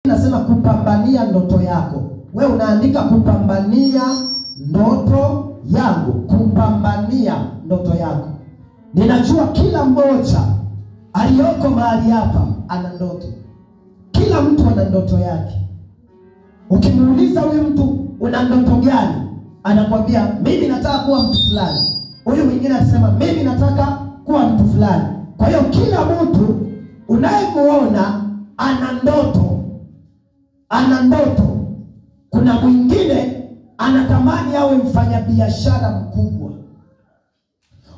Nasema kupambania ndoto yako. Wewe unaandika kupambania ndoto yangu, kupambania ndoto yako. Ninajua kila mmoja aliyoko mahali hapa ana ndoto. Kila mtu ana ndoto yake. Ukimuuliza huyu mtu una ndoto gani, anakuambia mimi nataka kuwa mtu fulani. Huyu mwingine anasema mimi nataka kuwa mtu fulani. Kwa hiyo kila mtu unayemuona ana ndoto. Ana ndoto. Kuna mwingine anatamani awe mfanyabiashara mkubwa.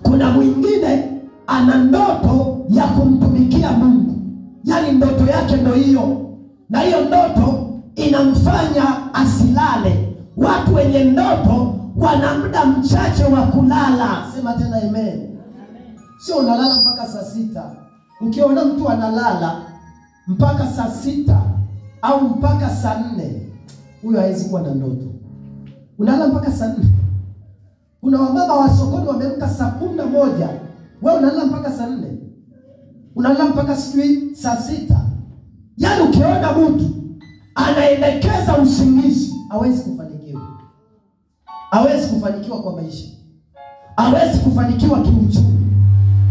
Kuna mwingine ana ndoto ya kumtumikia Mungu. Yaani ndoto yake ndio hiyo. Na hiyo ndoto inamfanya asilale. Watu wenye ndoto wana muda mchache wa kulala. Sema tena amen. Sio unalala mpaka saa 6. Ukiona mtu analala mpaka saa 6 au mpaka saa 4, huyo hawezi kuwa na ndoto. Unalala mpaka saa 4. Kuna wamama wa sokoni wameamka saa 11. Wewe unalala mpaka saa 4. Unalala mpaka saa 6. Yaani ukiona mtu anaelekeza usingizi, hawezi kufanikiwa. Hawezi kufanikiwa kwa maisha. Hawezi kufanikiwa kiuchumi.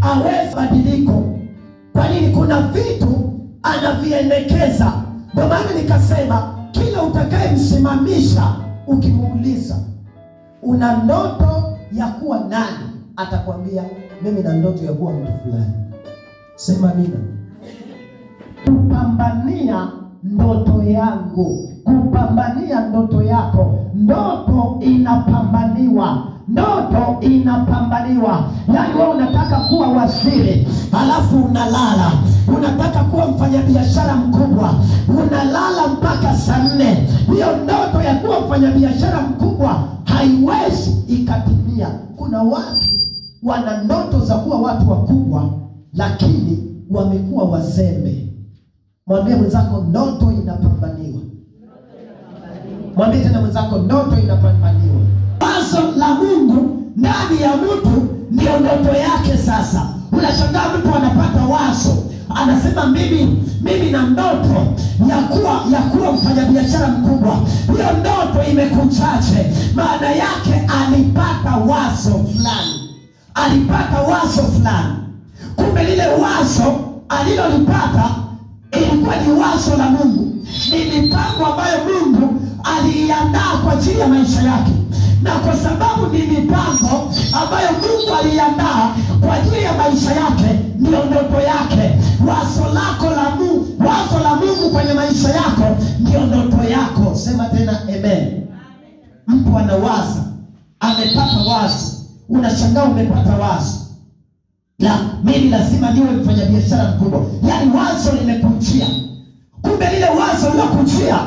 Hawezi badiliko. Kwa nini? Kuna vitu anavielekeza. Ndio maana nikasema kila utakayemsimamisha ukimuuliza una ndoto ya kuwa nani, atakwambia mimi na ndoto ya kuwa mtu fulani. Sema nina kupambania ndoto yangu. Kupambania ndoto yako. Ndoto inapambaniwa. Ndoto inapambaniwa. Yaani wewe unataka kuwa waziri, alafu unalala. Unataka kuwa mfanyabiashara mkubwa, unalala mpaka saa 4. Hiyo ndoto ya kuwa mfanyabiashara mkubwa haiwezi ikatimia. Kuna watu wana ndoto za kuwa watu wakubwa, lakini wamekuwa wazembe. Mwambie mwenzako ndoto inapambaniwa. Mwambie tena mwenzako ndoto inapambaniwa. Wazo la Mungu ndani ya mtu ndio ndoto yake. Sasa unashangaa mtu anapata wazo, anasema mimi na ndoto ya kuwa mfanyabiashara mkubwa. Hiyo ndoto imekuchache. Maana yake alipata wazo fulani. Alipata wazo fulani. Kumbe lile wazo alilolipata ilikuwa ni wazo la Mungu. Ni mipango ambayo Mungu aliiandaa kwa ajili ya maisha yake. Na kwa sababu ni mipango ambayo Mungu aliandaa kwa ajili ya maisha yake, ndio ndoto yake. Wazo lako la Mungu, wazo la Mungu kwenye maisha yako ndio ndoto yako. Sema tena amen. Mtu anawaza, amepata wazo. Unashangaa umepata wazo. Mimi lazima niwe mfanyabiashara mkubwa. Yaani wazo limekujia. Kumbe lile wazo lilokujia,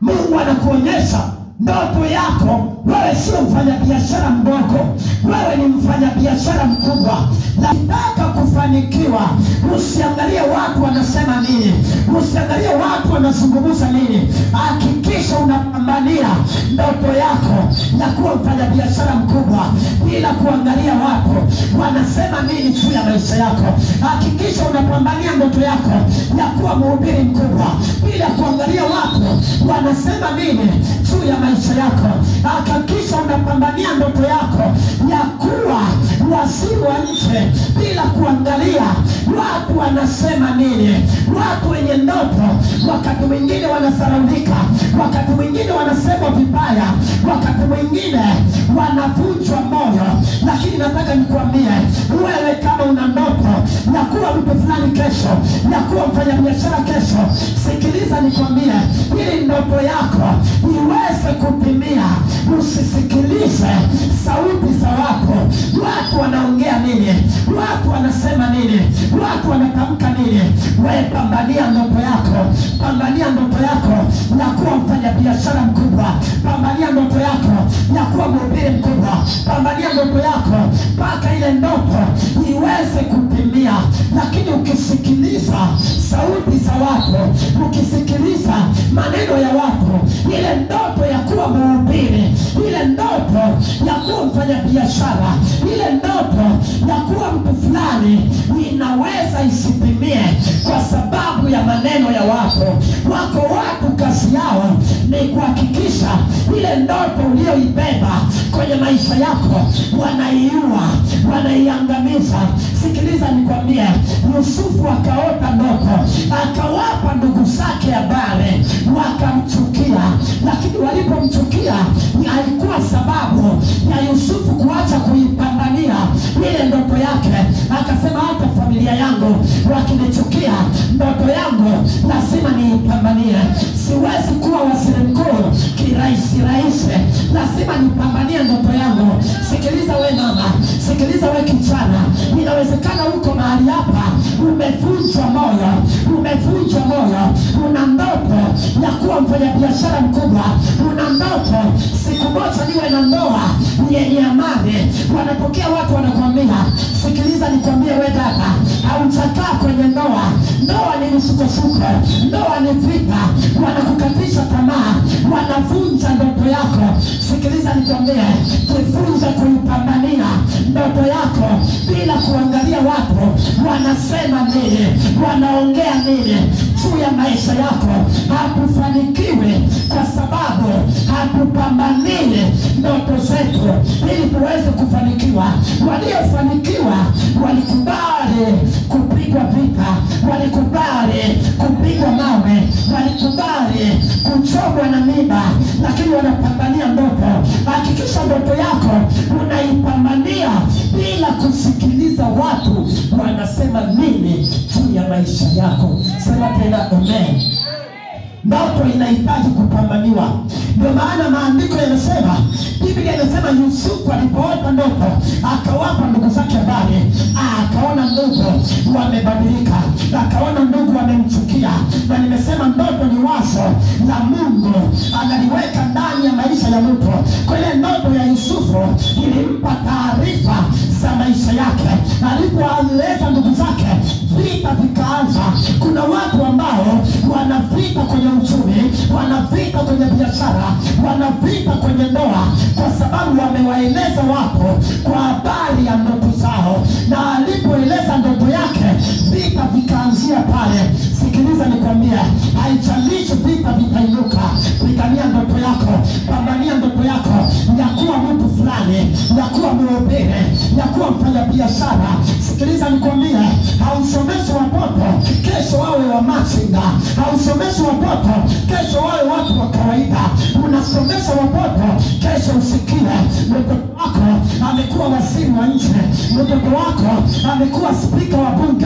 Mungu anakuonyesha ndoto yako. Wewe sio mfanyabiashara mdogo, wewe ni mfanyabiashara mkubwa. Nataka kufanikiwa. Usiangalie watu wanasema nini, usiangalie watu wanazungumza nini. Hakikisha unapambania ndoto yako ya kuwa mfanyabiashara mkubwa bila kuangalia watu wanasema nini juu ya maisha yako. Hakikisha unapambania ndoto yako ya kuwa mhubiri mkubwa bila kuangalia watu wanasema nini juu ya maisha yako. Hakikisha unapambania ndoto yako ya kuwa waziri wa nchi bila kuangalia watu wanasema nini. Watu wenye ndoto wakati mwingine wanasaraulika, wakati mwingine wanasema vibaya, wakati mwingine wanavunjwa moyo. Lakini nataka nikwambie, wewe kama una ndoto ya kuwa mtu fulani kesho, ya kuwa mfanyabiashara kesho, sikiliza nikwambie, ili ndoto yako iweze kutimia, usisikilize sauti za watu. Watu wanaongea nini, watu wanasema nini, watu wanatamka nini. Wewe pambania ndoto yako. Pambania ndoto yako ya kuwa mfanyabiashara mkubwa. Pambania ndoto yako ya kuwa mhubiri mkubwa. Pambania ndoto yako mpaka ile ndoto iweze kutimia. Lakini ukisikiliza sauti za watu, ukisikiliza maneno ya watu, ile ndoto ya kuwa mhubiri, ile ndoto ya kuwa mfanyabiashara, ile ndoto ya kuwa mtu fulani inaweza isitimie kwa sababu ya maneno ya watu. Wako watu yao ni kuhakikisha ile ndoto uliyoibeba kwenye maisha yako wanaiua, wanaiangamiza. Sikiliza nikwambie, Yusufu akaota ndoto, akawapa ndugu zake habari, wakamchukia. Lakini walipomchukia, haikuwa sababu ya Yusufu kuacha kuipambania ile ndoto yake. Akasema hata familia yangu wakinichukia, ndoto yangu lazima niipambanie. Siwezi kuwa waziri mkuu kirahisi rahisi, lazima nipambanie ndoto yangu. Sikiliza we mama, sikiliza we kijana, inawezekana huko mahali hapa umevunjwa moyo, umevunjwa moyo. Una ndoto ya kuwa mfanyabiashara mkubwa, una ndoto siku moja niwe na ndoa yenye amani. Wanapokea watu wanakuambia, sikiliza nikwambie we dada, haujakaa kwenye ndoa. Ndoa ni msukosuko, ndoa ni vita. Wanakukatisha tamaa, wanavunja ndoto yako. Sikiliza nikwambie, jifunze kuipambania ndoto yako bila kuangalia watu wanasema nini, wanaongea nini juu ya maisha yako. Hatufanikiwi kwa sababu hatupambanii ndoto zetu ili tuweze kufanikiwa. Waliofanikiwa walikubali kupigwa vita, walikubali kupigwa mawe, walikubali kuchomwa na miba, lakini wanapambania ndoto. Hakikisha ndoto yako unaipambania bila kusikiliza watu wanasema nini juu ya maisha yako. Sema tena amen. Ndoto inahitaji kupambaniwa. Ndio maana maandiko yanasema, Biblia inasema Yusufu alipoota ndoto akawapa ndugu zake habari. Akaona ndugu wamebadilika, akaona ndugu wamemchukia. Na nimesema ndoto ni wazo la Mungu, analiweka ndani ya maisha ya mtu. Kwa ile ndoto ya Yusufu ilimpa taarifa za maisha yake. Alipoeleza ndugu zake, vita vikaanza. Kuna watu ambao wanavita kwenye uchumi, wanavita kwenye biashara, wanavita kwenye ndoa, kwa sababu wamewaeleza watu kwa habari ya ndoto zao. Na alipoeleza ndoto yake, vita vikaanzia pale. Sikiliza nikwambie, haijalishi vita vitainuka, pigania ndoto yako, pambania ndoto yako ya kuwa mtu fulani, ya kuwa mhubiri, ya kuwa mfanyabiashara. Sikiliza nikwambie, hausomeshi watoto kesho wawe wa machinga, hausomeshi watoto kesho wawe watu wa kawaida. Unasomesha watoto kesho usikie mtoto wako amekuwa waziri wa nchi, mtoto wako amekuwa spika wa bunge.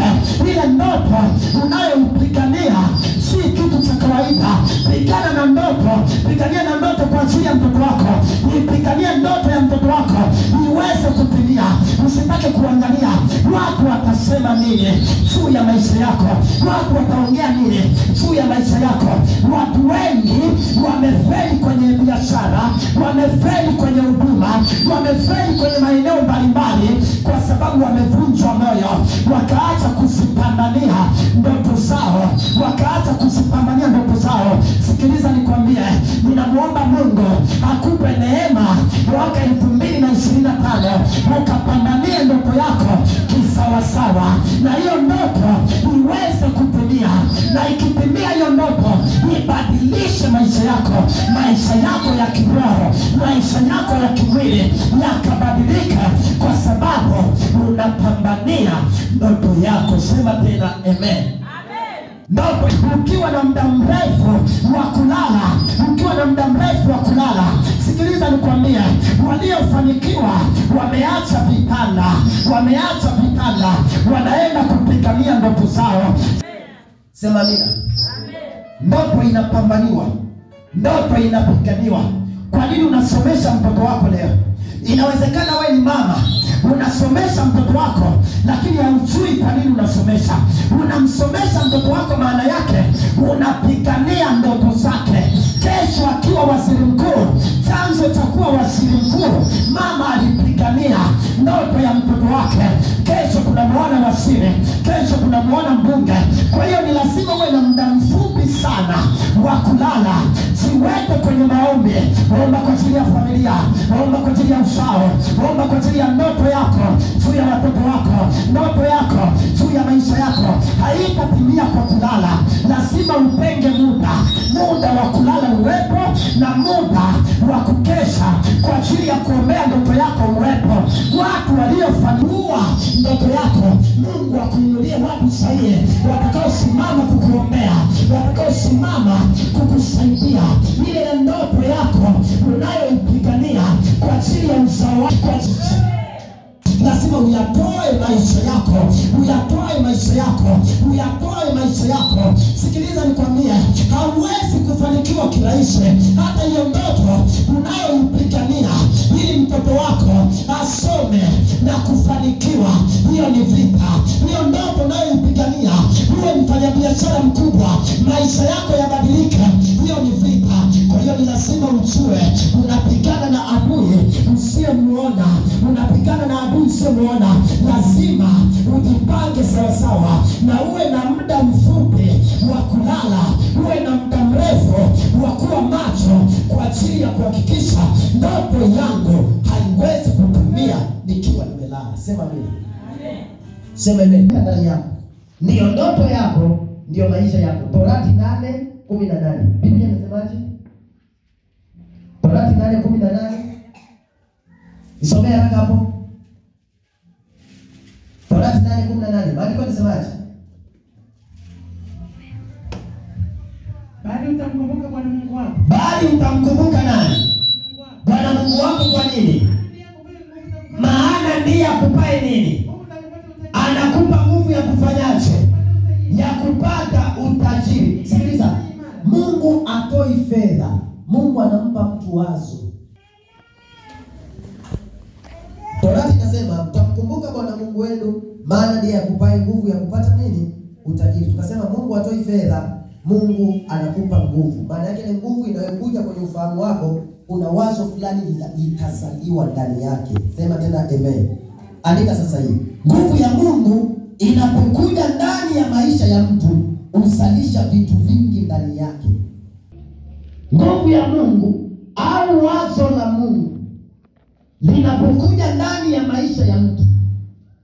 Ile ndoto unayompigania si kitu cha kawaida. Pigana na ndoto, pigania na ndoto kwa ajili ya mtoto wako. Ipiganie ndoto ya mtoto wako iweze kutimia. Usitake kuangalia watu watasema nini juu ya maisha yako, watu wataongea nini juu ya maisha yako. Watu wengi wamefeli kwenye biashara, wamefeli kwenye huduma, wamefeli kwenye maeneo mbalimbali kwa sababu wamevunjwa moyo, wakaacha kuzipambania ndoto zao, wakaacha kuzipambania ndoto zao. Sikiliza nikwambie, ninamuomba Mungu akupe neema mwaka 2025 ukapambanie ndoto yako kisawasawa, na hiyo ndoto iweze kutimia. Na ikitimia hiyo ndoto, ibadilishe maisha yako, maisha yako ya kiroho, maisha yako ya kimwili yakabadilika, kwa sababu unapambania ndoto yako. Sema tena amen. Ndoto, ukiwa na muda mrefu wa kulala, ukiwa na muda mrefu wa kulala, sikiliza nikwambie, waliofanikiwa wameacha vitanda, wameacha vitanda, wanaenda kupigania ndoto zao. Sema amina. Ndoto inapambaniwa, ndoto inapiganiwa. Kwa nini unasomesha mtoto wako leo? Inawezekana wewe ni mama, unasomesha mtoto wako, lakini haujui kwa nini unasomesha. Unamsomesha mtoto wako, maana yake unapigania ndoto zake. Kesho akiwa waziri mkuu, chanzo cha kuwa waziri mkuu, mama alipigania ndoto ya mtoto wake. Kesho tunamuona waziri, kesho tunamuona mbunge. Kwa hiyo ni lazima uwe na muda mfupi sana wa kulala ziweke kwenye maombi. Omba kwa ajili ya familia, omba kwa ajili ya uzao, omba kwa ajili ya ndoto yako juu ya watoto wako, ndoto yako juu ya maisha yako. Haitatimia kwa kulala. Lazima upenge muda wa kulala uwepo, na muda wa kukesha kwa ajili ya kuombea ndoto yako uwepo. Watu waliofanikiwa ndoto yako, Mungu akuinulie watu sahihi watakaosimama kukuombea, watakaosimama kukusaidia ile ndoto yako unayoipigania kwa ajili ya uzao wako. Lazima uyatoe maisha yako, uyatoe maisha yako, uyatoe maisha yako. Sikiliza nikwambie, hauwezi kufanikiwa kirahisi. Hata hiyo ndoto unayoipigania ili mtoto wako asome na kufanikiwa, hiyo ni vita. Hiyo ndoto unayoipigania uwe mfanyabiashara mkubwa, maisha yako yabadilike, hiyo ni vita. Kwa hiyo ni lazima ujue unapigana na adui usiyemuona, unapigana na adui usiyemuona. Lazima ujipange sawa sawa, na uwe na muda mfupi wa kulala, uwe na muda mrefu wa kuwa macho kwa ajili ya kuhakikisha ndoto yangu haiwezi kutumia nikiwa nimelala. Sema mimi. Amen. Sema mimi. Ndani yako ndio ndoto yako, ndio maisha yako. Torati 8:18. Biblia inasemaje? Torati 8:18. Isomea haraka hapo. Torati 8:18. Maandiko yanasemaje? Bali utamkumbuka Bwana Mungu wako. Bali utamkumbuka nani? Bwana Mungu wako. Kwa nini? Maana ndiye akupae nini? Anakupa nguvu ya kufanyaje? Ya kupata utajiri. Sikiliza, Mungu atoi fedha, Mungu anampa mtu wazo. Torati inasema mtamkumbuka Bwana Mungu wenu, maana ndiye akupae nguvu ya kupata nini? Utajiri. Tukasema Mungu atoi fedha, Mungu anakupa nguvu. Maana yake ni nguvu inayokuja kwenye ufahamu wako. Una wazo fulani litazaliwa ndani yake. Sema tena amen. Andika sasa hivi. Nguvu ya Mungu inapokuja ndani ya maisha ya mtu, huzalisha vitu vingi ndani yake. Nguvu ya Mungu au wazo la Mungu linapokuja ndani ya maisha ya mtu,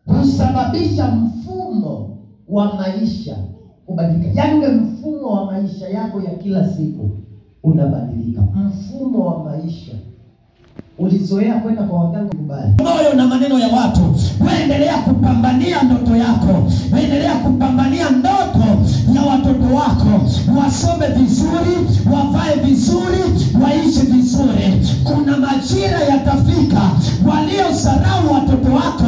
husababisha mfumo wa maisha kubadilika. Yaani ule mfumo wa maisha yako ya kila siku unabadilika. Mfumo wa maisha ulizoea kwenda kwa waganga kubali. Moyo na maneno ya watu. Waendelea kupambania ndoto yako. Waendelea kupambania ndoto ya watoto wako. Wasome vizuri, wavae vizuri, waishi vizuri. Kuna majira yatafika, waliosarau watoto wako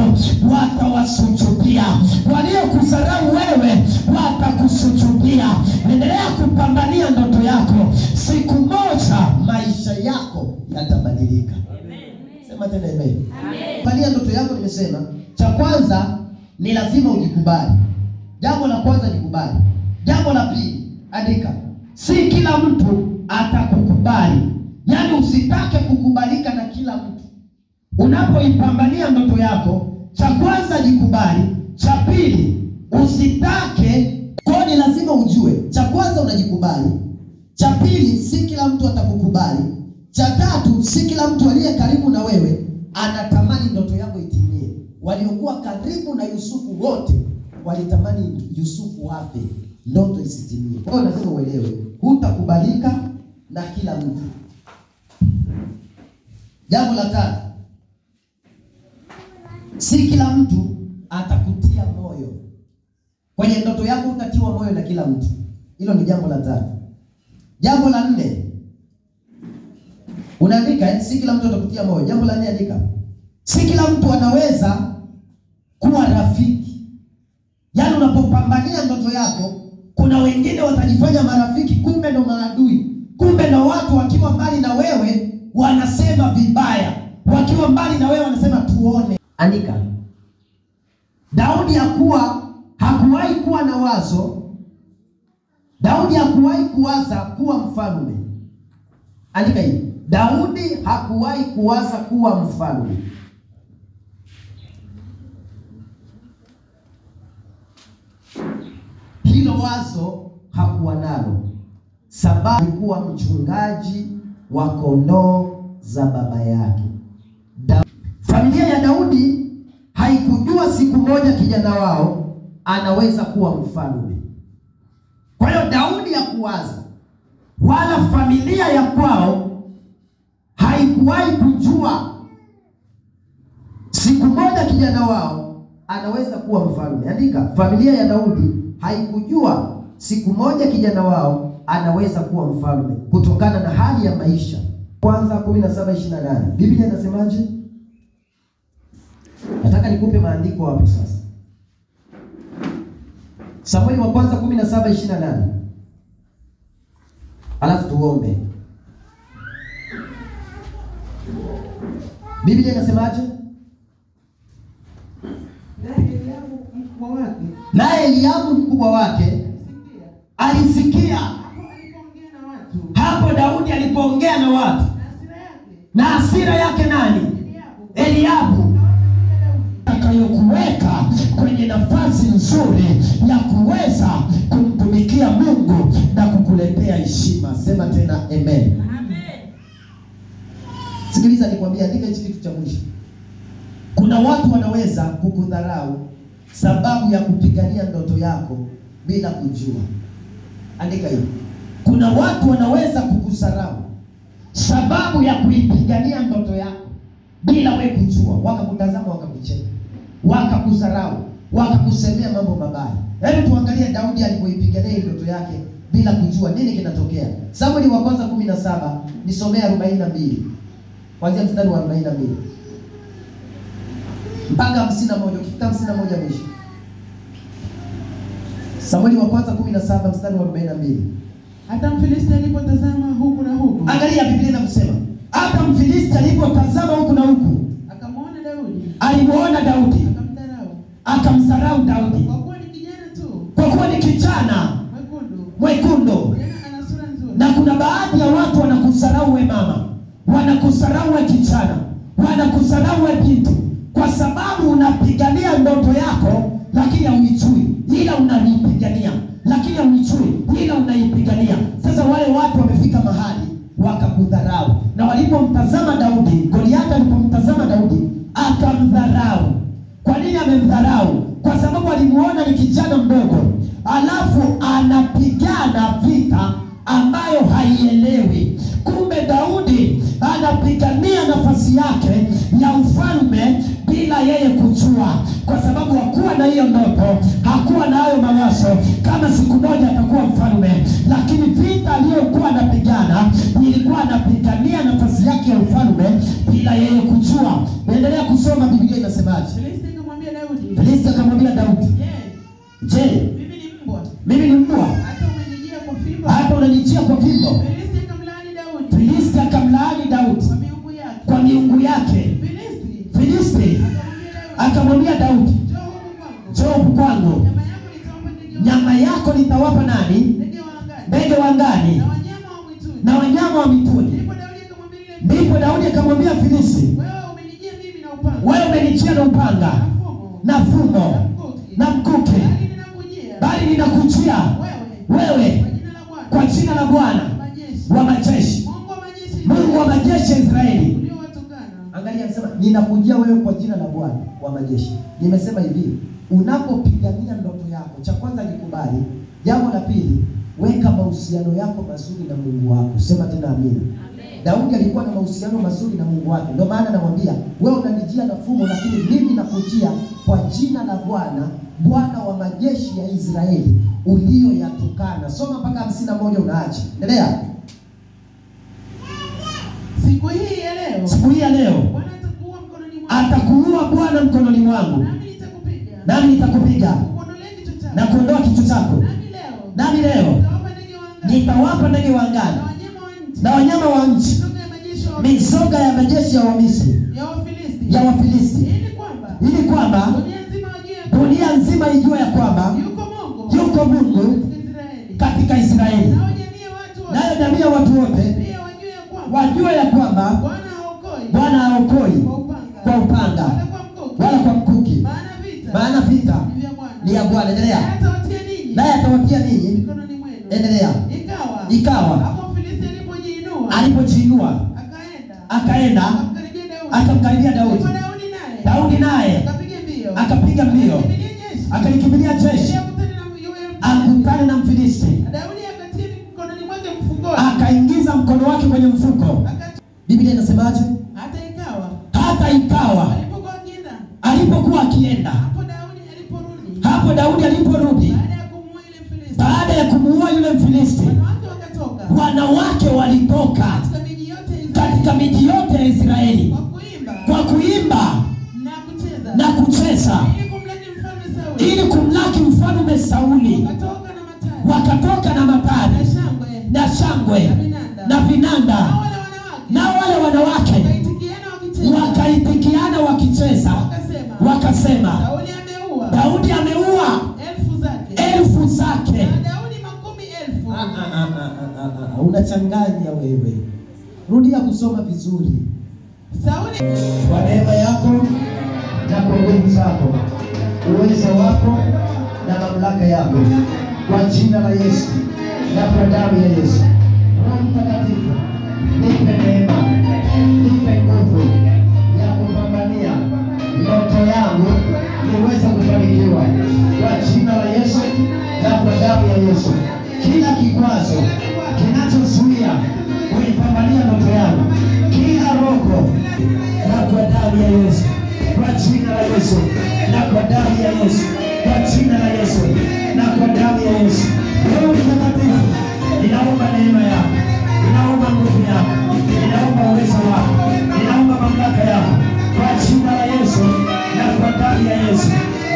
watawasujudia. Waliokudharau wewe watakusujudia. Endelea kupambania ndoto yako. Siku moja maisha yako yatabadilika. Sema tena amen. Amen. Pania ndoto yako nimesema, cha kwanza ni lazima ujikubali. Jambo la kwanza jikubali. Jambo la pili, andika, si kila mtu atakukubali. Yaani usitake kukubalika na kila mtu. Unapoipambania ndoto yako, cha kwanza jikubali, cha pili usitake. Kwa ni lazima ujue, cha kwanza unajikubali, cha pili si kila mtu atakukubali, cha tatu si kila mtu aliye karibu na wewe anatamani ndoto yako itimie. Waliokuwa karibu na Yusufu wote walitamani Yusufu afe, ndoto isitimie. Kwa hiyo lazima uelewe, hutakubalika na kila mtu. Jambo la tatu, si kila mtu atakutia moyo. Kwenye ndoto yako utatiwa moyo na kila mtu. Hilo ni jambo la tatu. Jambo la nne, unaandika si kila mtu atakutia moyo. Jambo la nne andika, si kila mtu anaweza kuwa rafiki. Yaani unapopambania ndoto yako, kuna wengine watajifanya marafiki, kumbe ndo maadui. Kumbe ndo watu wakiwa mbali na wewe wanasema vibaya, wakiwa mbali na wewe wanasema tuone. Andika, Daudi hakuwahi kuwa na wazo. Daudi hakuwahi kuwaza kuwa mfalme. Andika hii, Daudi hakuwahi kuwaza kuwa mfalme. Hilo wazo hakuwa nalo. sababu alikuwa mchungaji wa kondoo za baba yake. Familia ya Daudi haikujua siku moja kijana wao anaweza kuwa mfalme. Kwa hiyo Daudi hakuwaza, wala familia ya kwao haikuwahi kujua siku moja kijana wao anaweza kuwa mfalme. Andika, familia ya Daudi haikujua siku moja kijana wao anaweza kuwa mfalme kutokana na hali ya maisha. Kwanza 17:28. Biblia inasemaje? Nataka nikupe maandiko hapo sasa. Samueli wa kwanza 17:28. Alafu tuombe. Biblia inasemaje? Naye Eliabu mkubwa wake alisikia hapo Daudi alipoongea na watu, na hasira yake nani? Eliabu. Atakayokuweka kwenye nafasi nzuri ya kuweza kumtumikia Mungu na kukuletea heshima. Sema tena amen. Sikiliza nikwambie, andika hichi kitu cha mwisho. Kuna watu wanaweza kukudharau sababu ya kupigania ndoto yako bila kujua. Andika hiyo. Kuna watu wanaweza kukudharau sababu ya kuipigania ndoto yako bila wewe kujua. Wakakutazama, wakakucheka, wakakudharau, wakakusemea mambo mabaya. Hebu tuangalie Daudi alipoipigania ndoto yake bila kujua nini kinatokea. Samueli wa kwanza 17, nisomea 42. Kuanzia mstari wa 42 mpaka 51, ukifika 51 mwisho. Samueli wa kwanza 17 mstari wa 42. Hata Mfilisti alipotazama huku na huku. Angalia Biblia inasema, hata Mfilisti alipotazama huku na huku, akamwona Daudi. Alimuona Daudi, akamdharau Daudi. Kwa kuwa ni kijana tu. Kwa kuwa ni kijana mwekundu. Ana sura nzuri. Na kuna baadhi ya watu wanakudharau we mama, wanakudharau we kijana, wanakudharau we binti, kwa sababu unapigania ndoto yako lakini hauijui, ila unaipigania, lakini hauijui, ila unaipigania. Sasa wale watu wamefika mahali wakakudharau. Na walipomtazama Daudi, Goliathi alipomtazama Daudi akamdharau. Kwa nini amemdharau? Kwa sababu alimuona ni kijana mdogo, alafu anapigana vita ambayo haielewi. Kumbe Daudi anapigania nafasi yake ya ufalme bila yeye kujua, kwa sababu hakuwa na hiyo ndoto, hakuwa na hayo mawazo kama siku moja atakuwa mfalme. Lakini vita aliyokuwa anapigana ilikuwa anapigania nafasi yake ya ufalme bila yeye kujua. Endelea kusoma, Biblia inasemaje? Filisti akamwambia Daudi. Filisti akamwambia Daudi, Je, mimi ni mbwa? Hata unanijia kwa fimbo. Filisti akamlaani Daudi kwa miungu yake. Filisti akamwambia Daudi, njoo kwangu, nyama yako nitawapa nani? Ndege wa angani na wanyama wa mwituni. Ndipo Daudi akamwambia Filisti, wewe umenijia na upanga na fumo na mkuki, bali ninakujia wewe kwa jina la Bwana wa majeshi, Mungu wa majeshi ya Israeli. Angalia, anasema ninakujia wewe kwa jina la Bwana wa majeshi. Nimesema hivi, unapopigania ndoto yako, cha kwanza nikubali. Jambo la pili, weka mahusiano yako mazuri na Mungu wako. Sema tena amina. Daudi alikuwa na mahusiano mazuri na Mungu wake. Ndio maana anamwambia, wewe unanijia na fumo, lakini mimi nakujia kwa jina la Bwana, Bwana wa majeshi ya Israeli uliyoyatukana. Soma mpaka 51 unaacha. Endelea. Siku hii ya leo, Bwana atakuua Bwana mkononi mwangu. Nami nitakupiga na kuondoa kichwa chako. Nami leo nitawapa ndege wa angani na wanyama wa nchi, mizoga ya majeshi ya Wamisri, ya Wafilisti, ili kwamba dunia nzima ijue ya kwamba yuko Mungu katika Israeli. Nayo jamii ya watu wote wajue ya kwamba Bwana haokoi kwa upanga wala kwa mkuki, maana vita ni ya Bwana. Endelea. Naye atawatia ninyi Endelea. Ikawa hapo Filisti alipojiinua akaenda akamkaribia Daudi. Daudi naye akapiga mbio akalikimbilia jeshi akutane na Mfilisti. Daudi akatia mkononi mwake mfukoni, akaingiza mkono wake kwenye mfuko. Biblia inasemaje? Hata ikawa alipokuwa akienda, hapo Daudi aliporudi baada ya kumuua yule Mfilisti, wanawake walitoka katika miji yote ya Israeli kwa kuimba na kucheza ili kumlaki mfalme Sauli. Wakatoka na matari na shangwe na vinanda, na wale wanawake wakaitikiana wakicheza, wakasema Daudi ameua elfu zake. Unachanganya wewe. Rudia kusoma vizuri. Kwa neema yako na kwa nguvu zako, uwezo wako na mamlaka yako, kwa jina la Yesu na kwa damu ya Yesu. Roho Mtakatifu, nipe neema, nipe nguvu ya kupambania ndoto yangu niweze kufanikiwa, kwa jina la Yesu na kwa damu ya Yesu. Kila kikwazo kinachozuia kuipambania ndoto yangu, kila roho, na kwa damu ya Yesu, kwa jina la Yesu na kwa damu ya Yesu, kwa jina la Yesu na kwa damu ya Yesu. Roho Mtakatifu, ninaomba neema yako, ninaomba nguvu yako, ninaomba uwezo wako, ninaomba mamlaka yako, kwa jina la Yesu na kwa damu ya Yesu.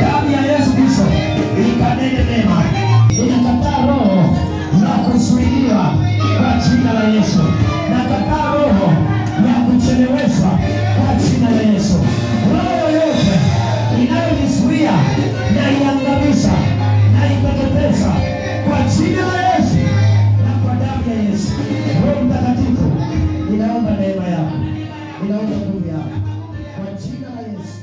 Damu ya Yesu Kristo ikanene neema. Ninakataa roho ya kuzuiliwa kwa jina la Yesu. Nakataa roho ya kucheleweshwa kwa jina la Yesu. Roho yote inayonizuia na iangamiza na iteketeza kwa jina la Yesu na kwa damu ya Yesu. Roho Mtakatifu, ninaomba neema yako, ninaomba nguvu yako, kwa jina la Yesu.